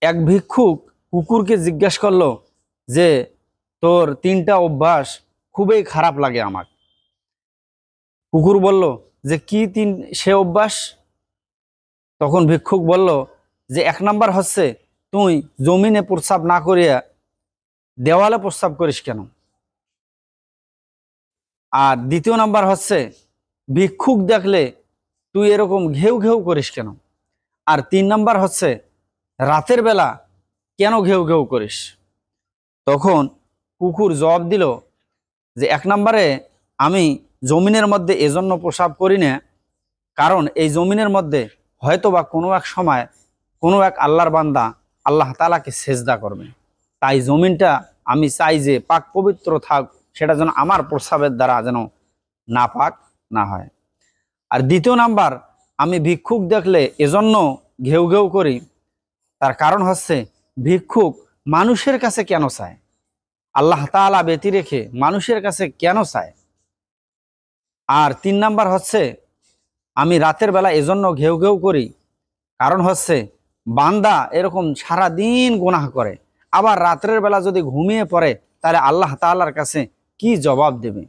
এক ভিক্ষুক কুকুরকে জিজ্ঞাসা করলো যে তোর তিনটা অভ্যাস খুবই খারাপ লাগে আমার। কুকুর বলল যে কি সে অভ্যাস? তখন ভিক্ষুক বলল যে এক নাম্বার হচ্ছে তুই জমিনে প্রস্রাব না করিয়া দেওয়ালে প্রস্রাব করিস কেন? আর দ্বিতীয় নাম্বার হচ্ছে ভিক্ষুক দেখলে তুই এরকম ঘেউ ঘেউ করিস কেন? আর তিন নাম্বার হচ্ছে রাতের বেলা কেন ঘেউ ঘেউ করিস? তখন কুকুর জবাব দিল যে এক নম্বরে আমি জমিনের মধ্যে এজন্য প্রস্রাব করি না, কারণ এই জমিনের মধ্যে হয়তোবা কোনো এক সময় কোনো এক আল্লাহর বান্দা আল্লাহ তাআলাকে সেজদা করবে, তাই জমিনটা আমি চাই যে পাক পবিত্র থাক, সেটা যেন আমার প্রস্রাবের দ্বারা যেন না পাক না হয়। আর দ্বিতীয় নাম্বার, আমি ভিক্ষুক দেখলে এজন্য ঘেউ ঘেউ করি, তার কারণ হচ্ছে ভিক্ষুক মানুষের কাছে কেন চায়? আল্লাহ তাআলা ব্যতি রেখে মানুষের কাছে কেন চায়? আর তিন নাম্বার হচ্ছে আমি রাতের বেলা এজন্য ঘেউ ঘেউ করি, কারণ হচ্ছে বান্দা এরকম সারা দিন গুনাহ করে, আবার রাতের বেলা যদি ঘুমিয়ে পড়ে তাহলে আল্লাহ তাআলার কাছে কি জবাব দেবে?